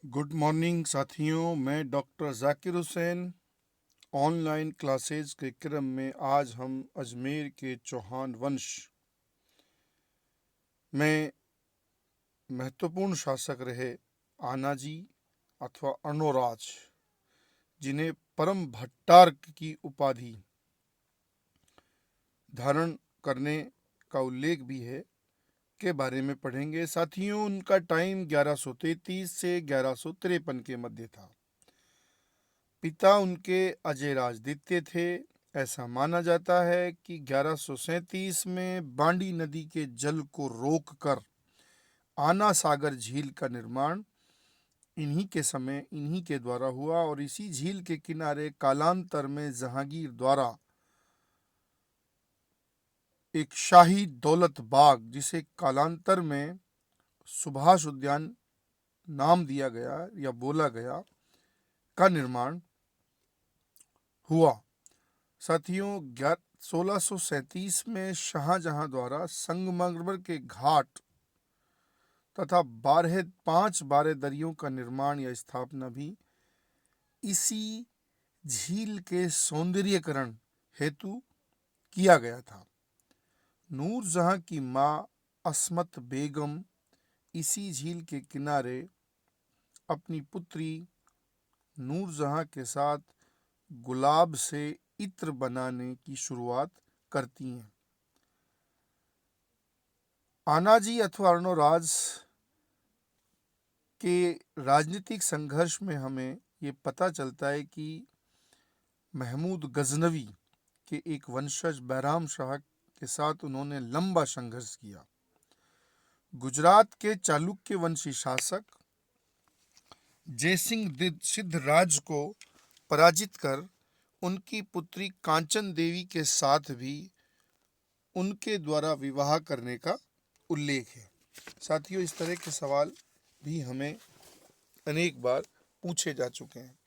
Good morning साथियों, मैं doctor Zakir Hussain. Online classes के क्रम में आज हम अजमेर के चौहान वंश में महत्वपूर्ण शासक रहे आनाजी अथवा अर्णोराज, जिन्हें परम भट्टार्क की उपाधि धारण करने का उल्लेख भी है, के बारे में पढ़ेंगे। साथियों, उनका टाइम 1133 से 1153 के मध्य था। पिता उनके अजयराजद्वितीय थे। ऐसा माना जाता है कि 1137 में बांडी नदी के जल को रोककर आना सागर झील का निर्माण इन्हीं के द्वारा हुआ और इसी झील के किनारे कालांतर में जहांगीर द्वारा एक शाही दौलत बाग, जिसे कालांतर में सुभाष उद्यान नाम दिया गया या बोला गया, का निर्माण हुआ। साथियों, 1637 में शाहजहां द्वारा संगमरमर के घाट तथा 5 बारहदरियों का निर्माण या स्थापना भी इसी झील के सौंदर्यीकरण हेतु किया गया था। नूरजहां की मां अस्मत बेगम इसी झील के किनारे अपनी पुत्री नूरजहां के साथ गुलाब से इत्र बनाने की शुरुआत करती हैं। आनाजी अथवा अर्णोराज के राजनीतिक संघर्ष में हमें ये पता चलता है कि महमूद गजनवी के एक वंशज बैराम शाह के साथ उन्होंने लंबा संघर्ष किया। गुजरात के चालुक्य वंशी शासक जयसिंह सिद्धराज को पराजित कर उनकी पुत्री कांचन देवी के साथ भी उनके द्वारा विवाह करने का उल्लेख है। साथियों, इस तरह के सवाल भी हमें अनेक बार पूछे जा चुके हैं।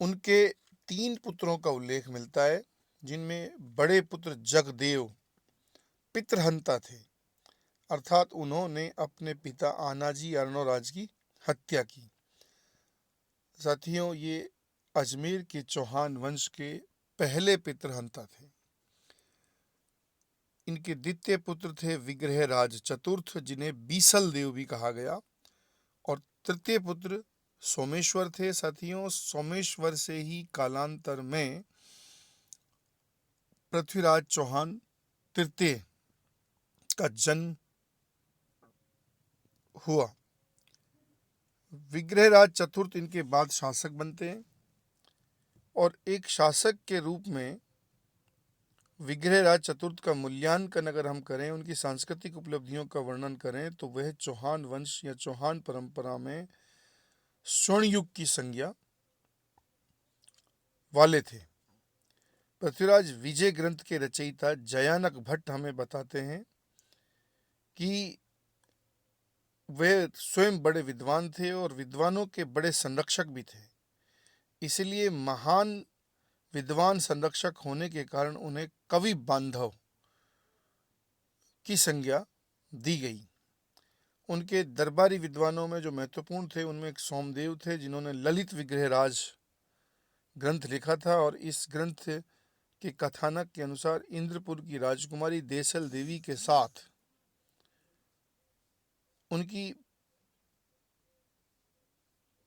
उनके 3 पुत्रों का उल्लेख मिलता है, जिनमें बड़े पुत्र जगदेव पितृहंता थे, अर्थात उन्होंने अपने पिता आनाजी अर्णोराज की हत्या की। साथियों, ये अजमेर के चौहान वंश के पहले पितृहंता थे। इनके द्वितीय पुत्र थे विग्रहराज चतुर्थ, जिन्हें बीसल देव भी कहा गया, और तृतीय पुत्र सोमेश्वर थे। साथियों, सोमेश्वर से ही कालांतर में पृथ्वीराज चौहान तृतीय का जन्म हुआ। विग्रहराज चतुर्थ इनके बाद शासक बनते हैं, और एक शासक के रूप में विग्रहराज चतुर्थ का मूल्यांकन अगर हम करें, उनकी सांस्कृतिक उपलब्धियों का वर्णन करें, तो वह चौहान वंश या चौहान परंपरा में स्वर्ण युग की संज्ञा वाले थे। पृथ्वीराज विजय ग्रंथ के रचयिता जयानक भट्ट हमें बताते हैं कि वे स्वयं बड़े विद्वान थे और विद्वानों के बड़े संरक्षक भी थे। इसलिए महान विद्वान संरक्षक होने के कारण उन्हें कवि बांधव की संज्ञा दी गई। उनके दरबारी विद्वानों में जो महत्वपूर्ण थे, उनमें एक सोमदेव थे, जिन्होंने ललित विग्रहराज ग्रंथ लिखा था, और इस ग्रंथ के कथानक के अनुसार इंद्रपुर की राजकुमारी देसल देवी के साथ उनकी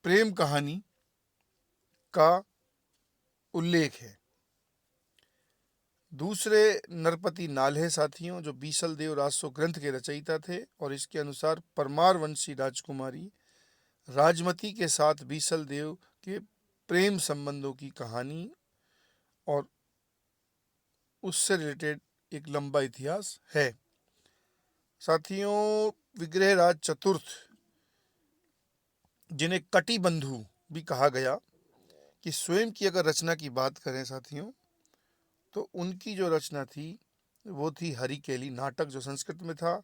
प्रेम कहानी का उल्लेख है। दूसरे नरपति नाल्हे, साथियों, जो बीसल देव राजसो ग्रंथ के रचयिता थे, और इसके अनुसार परमार वंशी राजकुमारी राजमती के साथ बीसल देव के प्रेम संबंधों की कहानी और उससे रिलेटेड एक लंबा इतिहास है। साथियों, विग्रहराज चतुर्थ, जिन्हें कटिबंधु भी कहा गया, कि स्वयं की अगर रचना की बात करें साथियों, तो उनकी जो रचना थी वो थी हरिकेली नाटक, जो संस्कृत में था,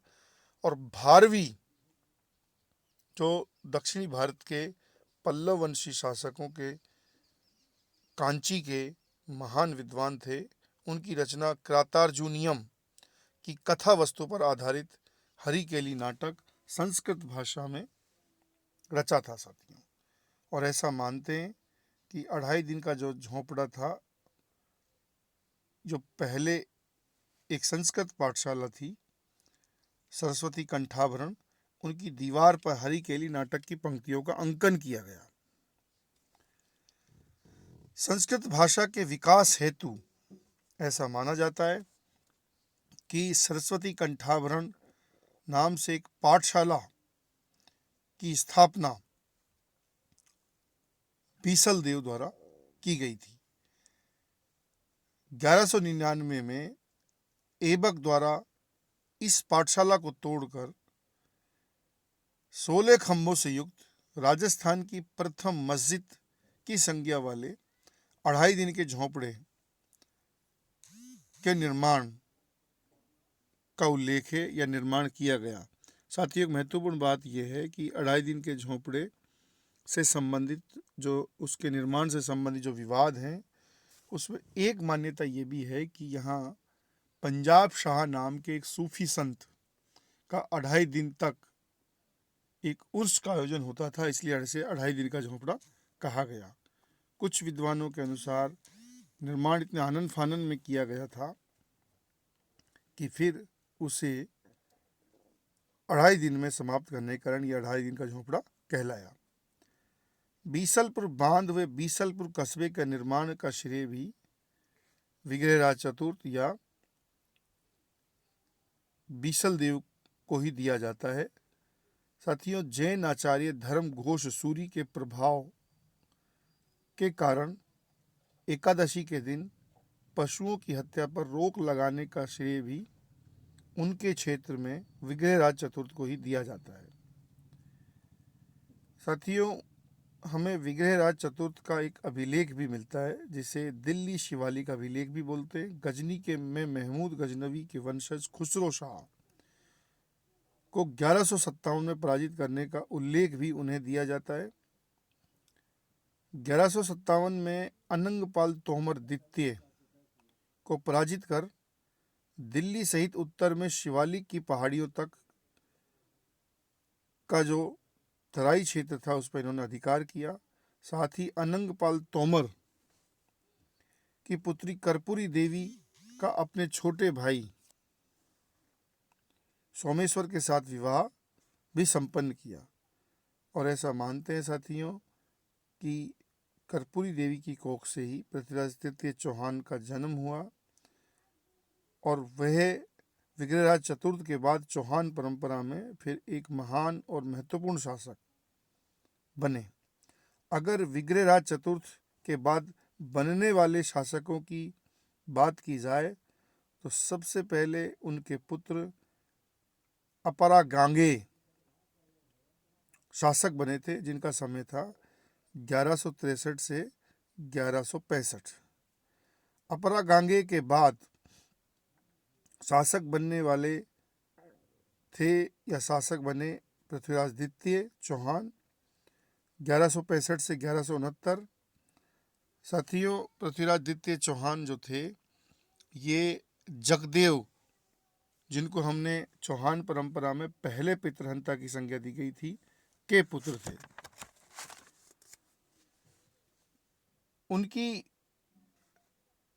और भारवी, जो दक्षिणी भारत के पल्लव वंशी शासकों के कांची के महान विद्वान थे, उनकी रचना क्रातार्जुनियम की कथा वस्तु पर आधारित हरिकेली नाटक संस्कृत भाषा में रचा था साथियों। और ऐसा मानते हैं कि 2.5 दिन का जो झोंपड़ा था, जो पहले एक संस्कृत पाठशाला थी सरस्वती कंठाभरण, उनकी दीवार पर हरी केली नाटक की पंक्तियों का अंकन किया गया। संस्कृत भाषा के विकास हेतु ऐसा माना जाता है कि सरस्वती कंठाभरण नाम से एक पाठशाला की स्थापना बीसल देव द्वारा की गई थी। 1199 में ऐबक द्वारा इस पाठशाला को तोड़कर 16 खंभों से युक्त राजस्थान की प्रथम मस्जिद की संज्ञा वाले 2.5 दिन के झोंपड़े के निर्माण का उल्लेख है या निर्माण किया गया। साथियों, एक महत्वपूर्ण बात यह है कि 2.5 दिन के झोंपड़े से संबंधित जो उसके निर्माण से संबंधित जो विवाद हैं, उसमें एक मान्यता ये भी है कि यहाँ पंजाब शाह नाम के एक सूफी संत का 2.5 दिन तक एक उर्स का आयोजन होता था, इसलिए ऐसे 2.5 दिन का झोंपड़ा कहा गया। कुछ विद्वानों के अनुसार निर्माण इतने आनंद फानन में किया गया था कि फिर उसे 2.5 दिन में समाप्त करने के कारण यह 2.5 दिन का झोंपड़ा कहलाया। बीसलपुर बांध व बीसलपुर कस्बे के निर्माण का श्रेय भी विग्रहराज चतुर्थ या बीसल देव को ही दिया जाता है। साथियों, जैन आचार्य धर्म घोष सूरी के प्रभाव के कारण एकादशी के दिन पशुओं की हत्या पर रोक लगाने का श्रेय भी उनके क्षेत्र में विग्रहराज चतुर्थ को ही दिया जाता है। साथियों, हमें विग्रहराज चतुर्थ का एक अभिलेख भी मिलता है जिसे दिल्ली शिवालिक अभिलेख भी बोलते हैं। गजनी के में महमूद गजनवी के वंशज खुसरो शाह को 1157 में पराजित करने का उल्लेख भी उन्हें दिया जाता है। 1157 में अनंगपाल तोमर द्वितीय को पराजित कर दिल्ली सहित उत्तर में शिवालिक की पहाड़ियों तक का जो तराई क्षेत्र था उस पर इन्होंने अधिकार किया। साथ ही अनंगपाल तोमर की पुत्री कर्पूरी देवी का अपने छोटे भाई सोमेश्वर के साथ विवाह भी संपन्न किया। और ऐसा मानते हैं साथियों कि कर्पूरी देवी की कोख से ही पृथ्वीराज तृतीय चौहान का जन्म हुआ और वह विग्रहराज चतुर्थ के बाद चौहान परंपरा में फिर एक महान और महत्वपूर्ण शासक बने। अगर विग्रहराज चतुर्थ के बाद बनने वाले शासकों की बात की जाए तो सबसे पहले उनके पुत्र अपरा गांगे शासक बने थे, जिनका समय था 1163 से 1165। अपरा गांगे के बाद शासक बनने वाले थे या शासक बने पृथ्वीराज द्वितीय चौहान 1165 से 1169। साथियों, पृथ्वीराज द्वितीय चौहान जो थे ये जगदेव, जिनको हमने चौहान परंपरा में पहले पितृहंता की संज्ञा दी गई थी, के पुत्र थे। उनकी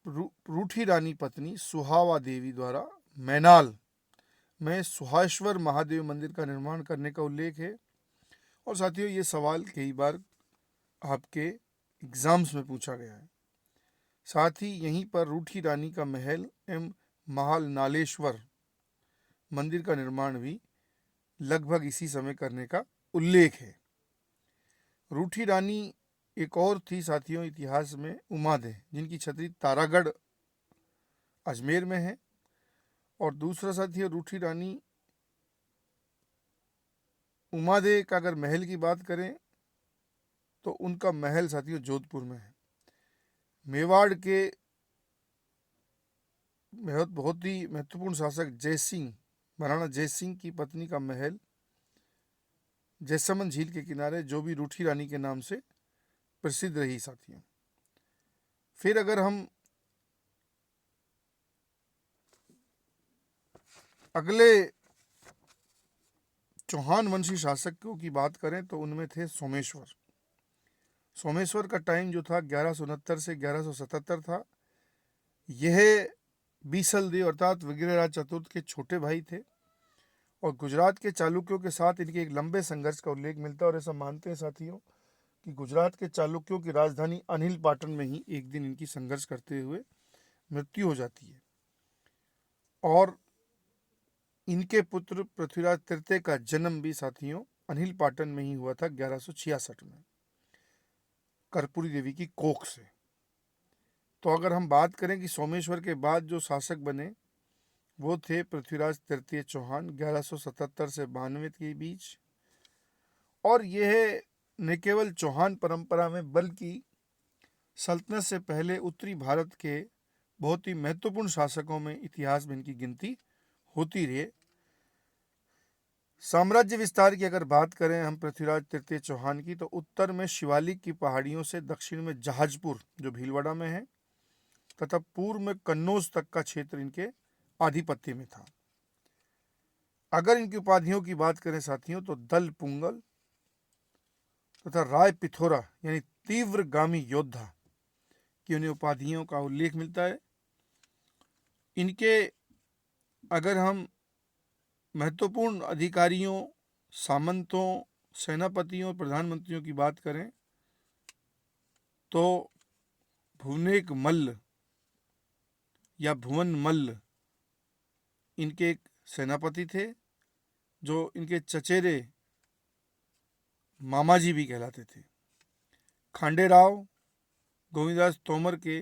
रूठी रानी पत्नी सुहावा देवी द्वारा मैनाल में सुहाश्वर महादेव मंदिर का निर्माण करने का उल्लेख है। और साथियों, ये सवाल कई बार आपके एग्जाम्स में पूछा गया है। साथ ही यहीं पर रूठी रानी का महल एवं महाल नालेश्वर मंदिर का निर्माण भी लगभग इसी समय करने का उल्लेख है। रूठी रानी एक और थी साथियों इतिहास में, उमादे, जिनकी छतरी तारागढ़ अजमेर में है। और दूसरा साथियों, रूठी रानी उमादे का अगर महल की बात करें तो उनका महल साथियों जोधपुर में है। मेवाड़ के बहुत ही महत्वपूर्ण शासक जयसिंह, महाराणा जयसिंह की पत्नी का महल जैसमंद झील के किनारे, जो भी रूठी रानी के नाम से प्रसिद्ध रही साथियों। फिर अगर हम अगले चौहान वंशी शासकों की बात करें तो उनमें थे सोमेश्वर। सोमेश्वर का टाइम जो था 1169 से 1177 था। यह बीसल देव अर्थात विग्रहराज चतुर्थ के छोटे भाई थे और गुजरात के चालुक्यों के साथ इनके एक लंबे संघर्ष का उल्लेख मिलता है। और ऐसा मानते हैं साथियों कि गुजरात के चालुक्यों की राजधानी अनिल पाटन में ही एक दिन इनकी संघर्ष करते हुए मृत्यु हो जाती है। और इनके पुत्र पृथ्वीराज तृतीय का जन्म भी साथियों अनिल पाटन में ही हुआ था 1166 में, कर्पूरी देवी की कोख से। तो अगर हम बात करें कि सोमेश्वर के बाद जो शासक बने वो थे पृथ्वीराज तृतीय चौहान 1177 से 92 के बीच। और यह न केवल चौहान परंपरा में बल्कि सल्तनत से पहले उत्तरी भारत के बहुत ही महत्वपूर्ण शासकों में इतिहास में इनकी गिनती होती रही। साम्राज्य विस्तार की अगर बात करें हम पृथ्वीराज तृतीय चौहान की, तो उत्तर में शिवालिक की पहाड़ियों से दक्षिण में जहाजपुर जो भीलवाड़ा में है तथा पूर्व में कन्नौज तक का क्षेत्र इनके आधिपत्य में था। अगर इनकी उपाधियों की बात करें साथियों तो दल पुंगल तथा राय पिथोरा यानी तीव्रगामी योद्धा की उन्हें उपाधियों का उल्लेख मिलता है। इनके अगर हम महत्वपूर्ण अधिकारियों, सामंतों, सेनापतियों और प्रधानमंत्रियों की बात करें तो भुवनेक मल्ल या भुवन मल्ल इनके एक सेनापति थे जो इनके चचेरे मामाजी भी कहलाते थे। खांडेराव गोविंददास तोमर के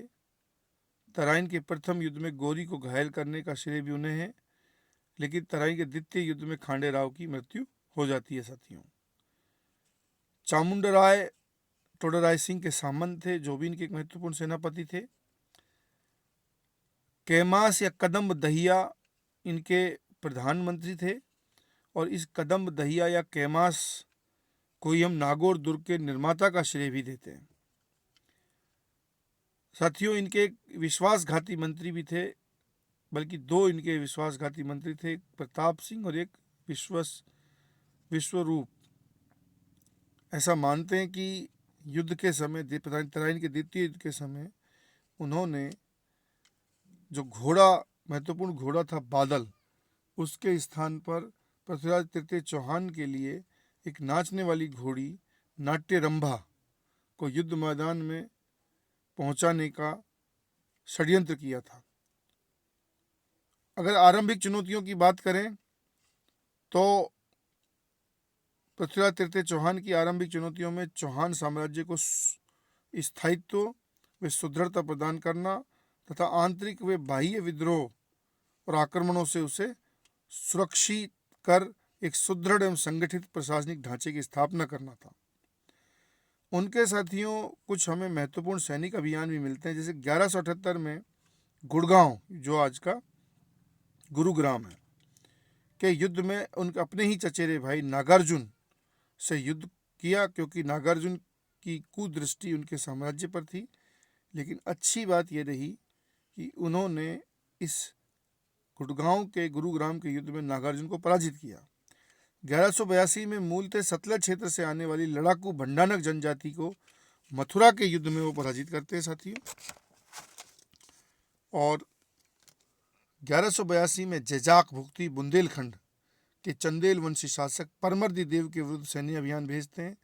तराइन के प्रथम युद्ध में गोरी को घायल करने का श्रेय भी उन्हें है, लेकिन तराइन के द्वितीय युद्ध में खांडेराव की मृत्यु हो जाती है साथियों। चामुंडराय टोडराय सिंह के सामंत थे जो भी इनके एक महत्वपूर्ण सेनापति थे। कैमास या कदम्ब दहिया इनके प्रधानमंत्री थे और इस कदम्ब दहिया या कैमास को ही हम नागौर दुर्ग के निर्माता का श्रेय भी देते हैं। साथियों इनके एक विश्वासघाती मंत्री भी थे, बल्कि दो इनके विश्वासघाती मंत्री थे, एक प्रताप सिंह और एक विश्वरूप। ऐसा मानते हैं कि युद्ध के समय तराइन के द्वितीय युद्ध के समय उन्होंने जो घोड़ा महत्वपूर्ण घोड़ा था बादल, उसके स्थान पर पृथ्वीराज तृतीय चौहान के लिए एक नाचने वाली घोड़ी नाट्यरंभा को युद्ध मैदान में पहुंचाने का षड्यंत्र किया था। अगर आरंभिक चुनौतियों की बात करें तो पृथ्वीराज तृतीय चौहान की आरंभिक चुनौतियों में चौहान साम्राज्य को स्थायित्व व सुदृढ़ता प्रदान करना तथा आंतरिक व बाह्य विद्रोह और आक्रमणों से उसे सुरक्षित कर एक सुदृढ़ एवं संगठित प्रशासनिक ढांचे की स्थापना करना था। उनके साथियों कुछ हमें महत्वपूर्ण सैनिक अभियान भी मिलते हैं, जैसे 1178 में गुड़गांव जो आज का गुरुग्राम है के युद्ध में उनके अपने ही चचेरे भाई नागार्जुन से युद्ध किया, क्योंकि नागार्जुन की कुदृष्टि उनके साम्राज्य पर थी। लेकिन अच्छी बात यह रही कि उन्होंने इस गुरुग्राम के युद्ध में नागार्जुन को पराजित किया। 1182 में मूलतः सतलज क्षेत्र से आने वाली लड़ाकू भंडानक जनजाति को मथुरा के युद्ध में वो पराजित करते हैं साथियों। और 1182 में जैजाक भुक्ति बुंदेलखंड के चंदेल वंशी शासक परमर्दी देव के विरुद्ध सैन्य अभियान भेजते हैं।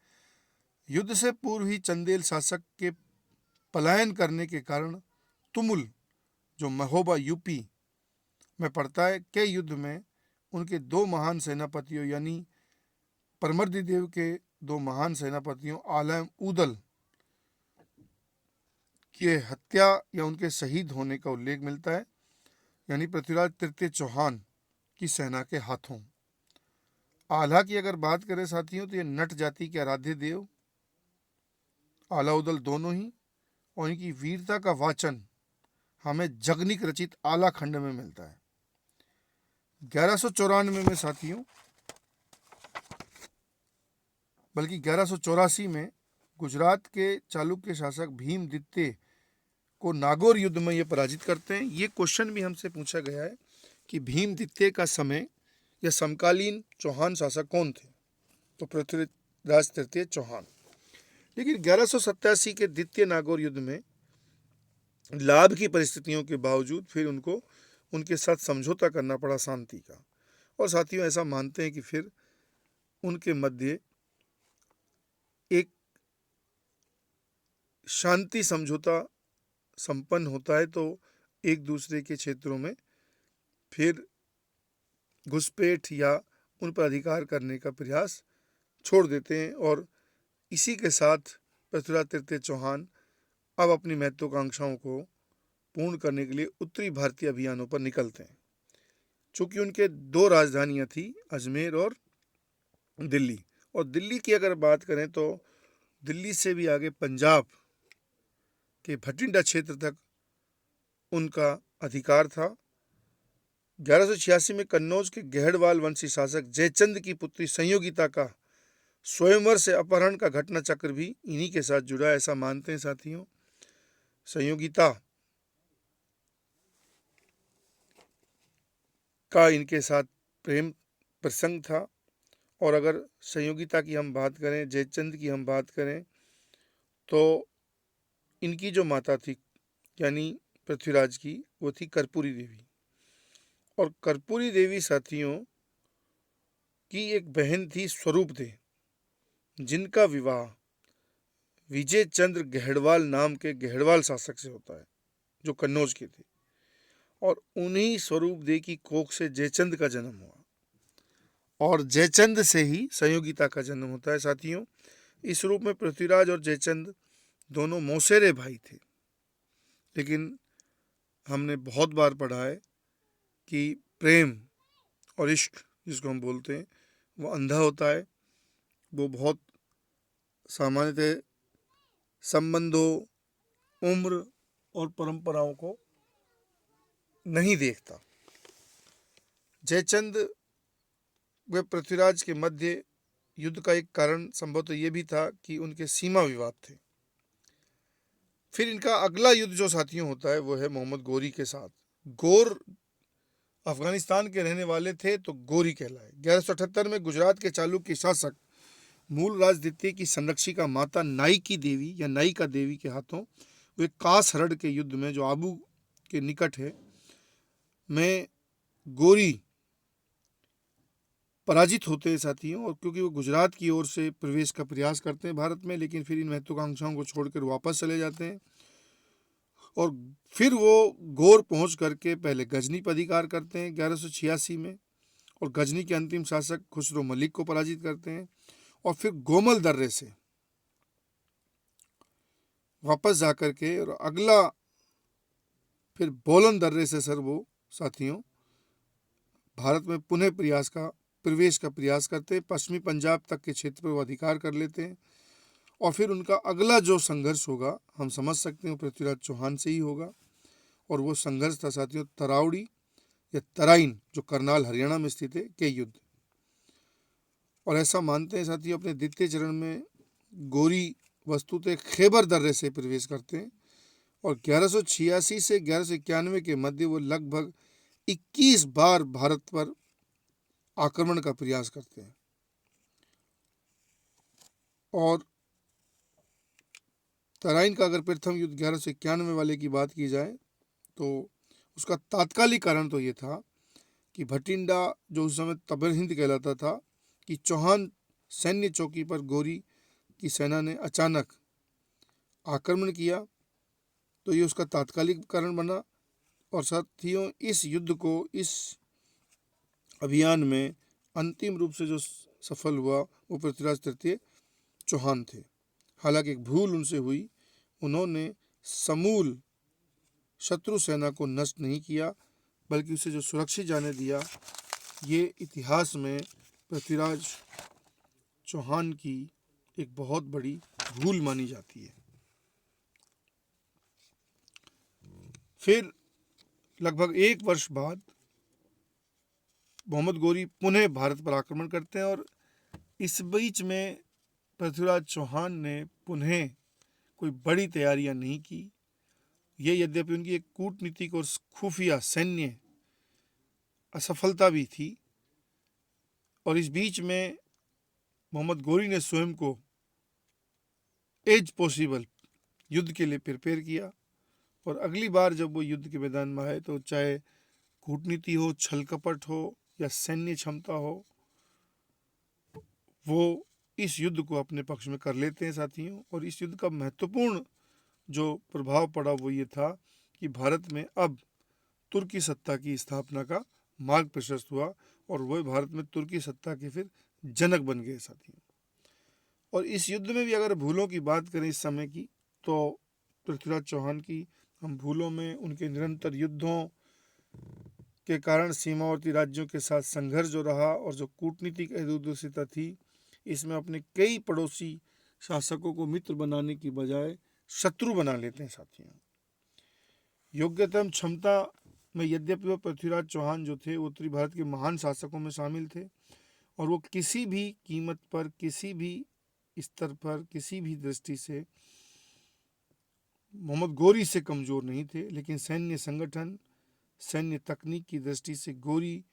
युद्ध से पूर्व ही चंदेल शासक के पलायन करने के कारण तुमुल जो महोबा यूपी में पड़ता है के युद्ध में उनके दो महान सेनापतियों यानी परमर्दी देव के दो महान सेनापतियों आला एवं उदल की हत्या या उनके शहीद होने का उल्लेख मिलता है, यानी पृथ्वीराज तृतीय चौहान की सेना के हाथों। आल्हा की अगर बात करें साथियों तो ये नट जाति के आराध्य देव आला उदल दोनों ही, और इनकी वीरता का वाचन हमें जगनिक रचित आला खंड में मिलता है। 1194 में साथियों, बल्कि 1184 में गुजरात के चालुक्य शासक भीमदित्य को नागौर युद्ध में ये पराजित करते हैं। ये क्वेश्चन भी हमसे पूछा गया है कि भीमदित्य का समय या समकालीन चौहान शासक कौन थे? तो पृथ्वीराज तृतीय चौहान। लेकिन 1187 के द्वितीय नागौर युद्ध में लाभ की परिस्थितियों के बावजूद फिर उनको उनके साथ समझौता करना पड़ा शांति का। और साथियों, ऐसा मानते हैं कि फिर उनके मध्य एक शांति समझौता संपन्न होता है, तो एक दूसरे के क्षेत्रों में फिर घुसपैठ या उन पर अधिकार करने का प्रयास छोड़ देते हैं। और इसी के साथ पृथ्वीराज तृतीय चौहान अब अपनी महत्वाकांक्षाओं को पूर्ण करने के लिए उत्तरी भारतीय अभियानों पर निकलते हैं। चूंकि उनके दो राजधानियां थी, अजमेर और दिल्ली। और दिल्ली की अगर बात करें तो दिल्ली से भी आगे पंजाब के भटिंडा क्षेत्र तक उनका अधिकार था। 1186 में कन्नौज के गहड़वाल वंशी शासक जयचंद की पुत्री संयोगिता का स्वयंवर से अपहरण का घटना चक्र भी इन्हीं के साथ जुड़ा, ऐसा मानते हैं साथियों। संयोगिता का इनके साथ प्रेम प्रसंग था। और अगर संयोगिता की हम बात करें, जयचंद की हम बात करें, तो इनकी जो माता थी यानी पृथ्वीराज की, वो थी कर्पूरी देवी। और कर्पूरी देवी साथियों की एक बहन थी स्वरूप दे, जिनका विवाह विजय चंद्र गहड़वाल नाम के गहड़वाल शासक से होता है, जो कन्नौज के थे। और उन्हीं स्वरूप दे की कोख से जयचंद का जन्म हुआ, और जयचंद से ही संयोगिता का जन्म होता है साथियों। इस रूप में पृथ्वीराज और जयचंद दोनों मौसेरे भाई थे। लेकिन हमने बहुत बार पढ़ा है कि प्रेम और इश्क, जिसको हम बोलते हैं, वो अंधा होता है। वो बहुत सामान्यतः संबंधों, उम्र और परंपराओं को नहीं देखता। जयचंद व पृथ्वीराज के मध्य युद्ध का एक कारण संभवतः ये भी था कि उनके सीमा विवाद थे। फिर इनका अगला युद्ध जो साथियों होता है वो है मोहम्मद गोरी के साथ। गोर अफगानिस्तान के रहने वाले थे, तो गोरी कहलाए। 1178 में गुजरात के चालुक्य शासक मूलराज द्वितीय की संरक्षिका माता नायिकी देवी या नायिका देवी के हाथों वे कासहरड़ के युद्ध में, जो आबू के निकट है, में गोरी पराजित होते हैं साथियों। और क्योंकि वो गुजरात की ओर से प्रवेश का प्रयास करते हैं भारत में, लेकिन फिर इन महत्वाकांक्षाओं को छोड़कर वापस चले जाते हैं। और फिर वो गोर पहुंच करके पहले गजनी पर अधिकार करते हैं 1186 में, और गजनी के अंतिम शासक खुसरो मलिक को पराजित करते हैं। और फिर गोमल दर्रे से वापस जाकर के, और अगला फिर बोलन दर्रे से सर वो साथियों भारत में पुनः प्रवेश का प्रयास करते हैं। पश्चिमी पंजाब तक के क्षेत्र पर वो अधिकार कर लेते हैं। और फिर उनका अगला जो संघर्ष होगा, हम समझ सकते हैं, पृथ्वीराज चौहान से ही होगा। और वो संघर्ष था साथियों तरावड़ी या तराइन, जो करनाल हरियाणा में स्थित है, के युद्ध। और ऐसा मानते हैं साथियों अपने द्वितीय चरण में गोरी वस्तुतः खैबर दर्रे से प्रवेश करते हैं। और 1186 से 1191 के मध्य वो लगभग 21 बार भारत पर आक्रमण का प्रयास करते हैं। और तराइन का अगर प्रथम युद्ध 1191 वाले की बात की जाए, तो उसका तात्कालिक कारण तो ये था कि भटिंडा, जो उस समय तबर हिंद कहलाता था, कि चौहान सैन्य चौकी पर गोरी की सेना ने अचानक आक्रमण किया, तो ये उसका तात्कालिक कारण बना। और साथियों इस युद्ध को, इस अभियान में अंतिम रूप से जो सफल हुआ वो पृथ्वीराज तृतीय चौहान थे। हालांकि एक भूल उनसे हुई, उन्होंने समूल शत्रु सेना को नष्ट नहीं किया, बल्कि उसे जो सुरक्षित जाने दिया। ये इतिहास में पृथ्वीराज चौहान की एक बहुत बड़ी भूल मानी जाती है। फिर लगभग 1 वर्ष बाद मोहम्मद गोरी पुनः भारत पर आक्रमण करते हैं। और इस बीच में पृथ्वीराज चौहान ने पुनः कोई बड़ी तैयारियां नहीं की। ये यद्यपि उनकी एक कूटनीतिक और खुफिया सैन्य असफलता भी थी, और इस बीच में मोहम्मद गोरी ने स्वयं को एज पॉसिबल युद्ध के लिए प्रिपेयर किया। और अगली बार जब वो युद्ध के मैदान में आए तो चाहे कूटनीति हो, छल कपट हो या सैन्य क्षमता हो, वो इस युद्ध को अपने पक्ष में कर लेते हैं साथियों। और इस युद्ध का महत्वपूर्ण जो प्रभाव पड़ा वो ये था कि भारत में अब तुर्की सत्ता की स्थापना का मार्ग प्रशस्त हुआ और वह भारत में तुर्की सत्ता के फिर जनक बन गए साथियों। और इस युद्ध में भी अगर भूलों की बात करें इस समय की, तो पृथ्वीराज चौहान की हम भूलों में उनके निरंतर युद्धों के कारण सीमावर्ती राज्यों के साथ संघर्ष जो रहा और जो कूटनीतिक दूरदर्शिता थी, इसमें अपने कई पड़ोसी शासकों को मित्र बनाने की बजाय शत्रु बना लेते हैं साथियों। योग्यता एवं क्षमता में यद्यपि वह पृथ्वीराज चौहान जो थे वो उत्तरी भारत के महान शासकों में शामिल थे और वो किसी भी कीमत पर, किसी भी स्तर पर, किसी भी दृष्टि से मोहम्मद गोरी से कमजोर नहीं थे, लेकिन सैन्य संगठन, सैन्य तकनीक की दृष्टि से गोरी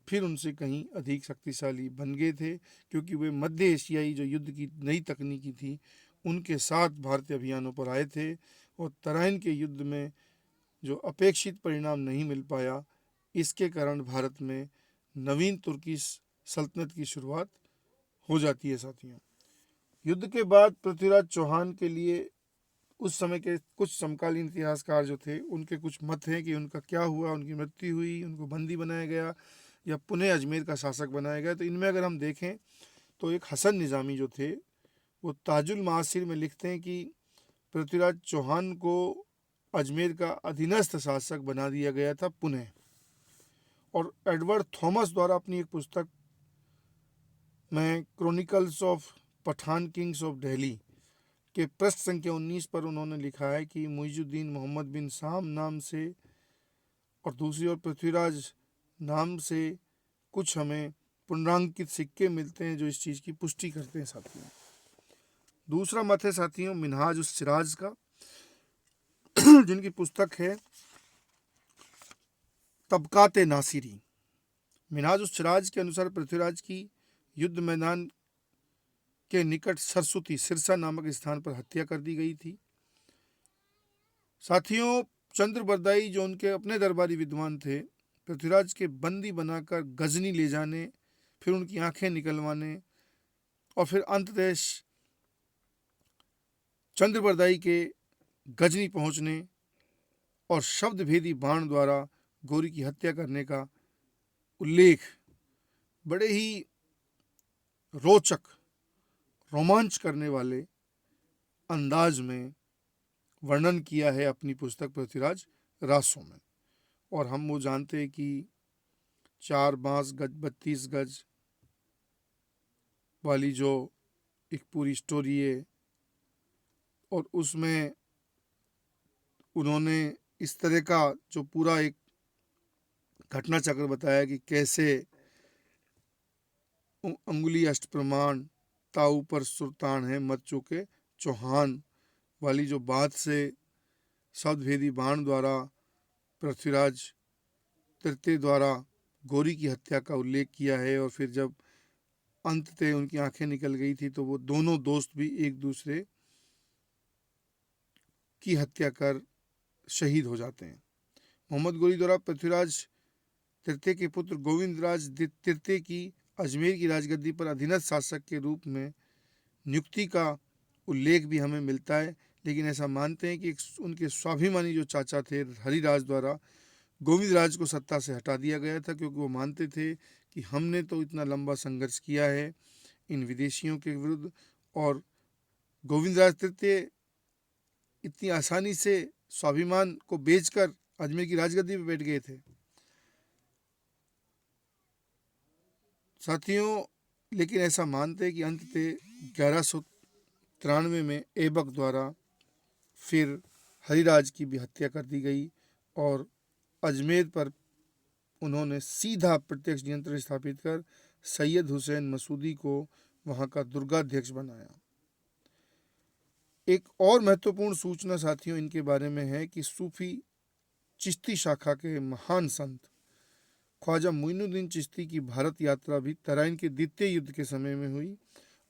फिर उनसे कहीं अधिक शक्तिशाली बन गए थे, क्योंकि वे मध्य एशियाई जो युद्ध की नई तकनीकी थी उनके साथ भारतीय अभियानों पर आए थे। और तराइन के युद्ध में जो अपेक्षित परिणाम नहीं मिल पाया, इसके कारण भारत में नवीन तुर्की सल्तनत की शुरुआत हो जाती है साथियों। युद्ध के बाद पृथ्वीराज चौहान के लिए उस समय के कुछ समकालीन इतिहासकार जो थे उनके कुछ मत हैं कि उनका क्या हुआ, उनकी मृत्यु हुई, उनको बंदी बनाया गया या पुनः अजमेर का शासक बनाया गया। तो इनमें अगर हम देखें तो एक हसन निज़ामी जो थे वो ताजुल मासिर में लिखते हैं कि पृथ्वीराज चौहान को अजमेर का अधीनस्थ शासक बना दिया गया था पुनः। और एडवर्ड थॉमस द्वारा अपनी एक पुस्तक में chronicles of Pathan kings of Delhi के पृष्ठ संख्या 19 पर उन्होंने लिखा है कि मुइजुद्दीन मोहम्मद बिन साम नाम से और दूसरी ओर पृथ्वीराज नाम से कुछ हमें पुनरांकित सिक्के मिलते हैं जो इस चीज़ की पुष्टि करते हैं साथियों। दूसरा मत है साथियों मिनहाज उस सिराज का, जिनकी पुस्तक है तबकाते नासिरी। मिनहाज उस सिराज के अनुसार पृथ्वीराज की युद्ध मैदान के निकट सरस्वती सिरसा नामक स्थान पर हत्या कर दी गई थी। साथियों चंद्रबरदाई जो उनके अपने दरबारी विद्वान थे, पृथ्वीराज के बंदी बनाकर गजनी ले जाने, फिर उनकी आंखें निकलवाने और फिर अंततः चंद्रबरदाई के गजनी पहुंचने और शब्द भेदी बाण द्वारा गौरी की हत्या करने का उल्लेख बड़े ही रोचक, रोमांच करने वाले अंदाज में वर्णन किया है अपनी पुस्तक पृथ्वीराज रासों में। और हम वो जानते हैं कि 4 बांस गज 32 गज वाली जो एक पूरी स्टोरी है और उसमें उन्होंने इस तरह का जो पूरा एक घटना चक्र बताया कि कैसे अंगुली अष्ट प्रमाण ताऊ पर सुल्तान है मत चूके चौहान वाली जो बात से शब्दभेदी बाण द्वारा पृथ्वीराज तृतीय द्वारा गौरी की हत्या का उल्लेख किया है। और फिर जब अंततः उनकी आंखें निकल गई थी तो वो दोनों दोस्त भी एक दूसरे की हत्या कर शहीद हो जाते हैं। मोहम्मद गोरी द्वारा पृथ्वीराज तृतीय के पुत्र गोविंदराज तृतीय की अजमेर की राजगद्दी पर अधीनस्थ शासक के रूप में नियुक्ति का उल्लेख भी हमें मिलता है, लेकिन ऐसा मानते हैं कि उनके स्वाभिमानी जो चाचा थे हरिराज द्वारा गोविंदराज को सत्ता से हटा दिया गया था, क्योंकि वो मानते थे कि हमने तो इतना लंबा संघर्ष किया है इन विदेशियों के विरुद्ध और गोविंदराज तृतीय इतनी आसानी से स्वाभिमान को बेचकर अजमेर की राजगद्दी पर बैठ गए थे। साथियों लेकिन ऐसा मानते हैं कि अंततः 1193 में ऐबक द्वारा फिर हरिराज की भी हत्या कर दी गई और अजमेर पर उन्होंने सीधा प्रत्यक्ष नियंत्रण स्थापित कर सैयद हुसैन मसूदी को वहां का दुर्गाध्यक्ष बनाया। एक और महत्वपूर्ण सूचना साथियों इनके बारे में है कि सूफी चिश्ती शाखा के महान संत ख्वाजा मोइनुद्दीन चिश्ती की भारत यात्रा भी तराइन के द्वितीय युद्ध के समय में हुई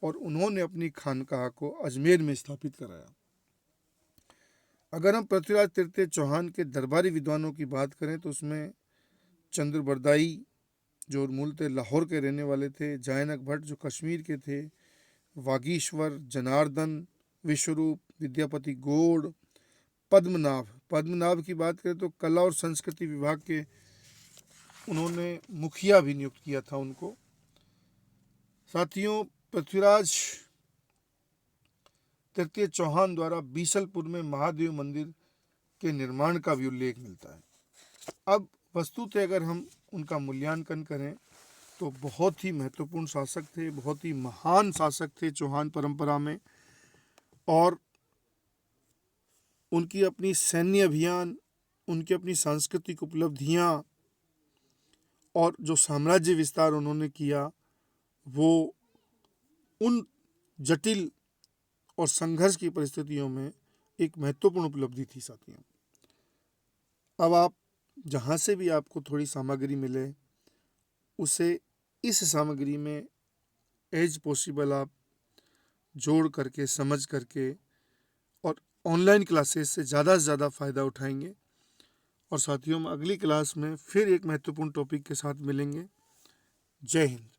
और उन्होंने अपनी खानकाह को अजमेर में स्थापित कराया। अगर हम पृथ्वीराज तृतीय चौहान के दरबारी विद्वानों की बात करें तो उसमें चंद्र बरदाई जो मूलतः लाहौर के रहने वाले थे, जयानक भट्ट जो कश्मीर के थे, वागीश्वर, जनार्दन, विश्वरूप, विद्यापति गोड़, पद्मनाभ की बात करें तो कला और संस्कृति विभाग के उन्होंने मुखिया भी नियुक्त किया था उनको। साथियों, पृथ्वीराज तृतीय चौहान द्वारा बीसलपुर में महादेव मंदिर के निर्माण का भी उल्लेख मिलता है। अब वस्तुतः अगर हम उनका मूल्यांकन करें तो बहुत ही महत्वपूर्ण शासक थे, बहुत ही महान शासक थे चौहान परंपरा में, और उनकी अपनी सैन्य अभियान, उनकी अपनी सांस्कृतिक उपलब्धियां और जो साम्राज्य विस्तार उन्होंने किया वो उन जटिल और संघर्ष की परिस्थितियों में एक महत्वपूर्ण उपलब्धि थी। साथियों, अब आप जहाँ से भी आपको थोड़ी सामग्री मिले उसे इस सामग्री में एज पॉसिबल आप जोड़ करके, समझ करके और ऑनलाइन क्लासेस से ज़्यादा फ़ायदा उठाएंगे। और साथियों, हम अगली क्लास में फिर एक महत्वपूर्ण टॉपिक के साथ मिलेंगे। जय हिंद।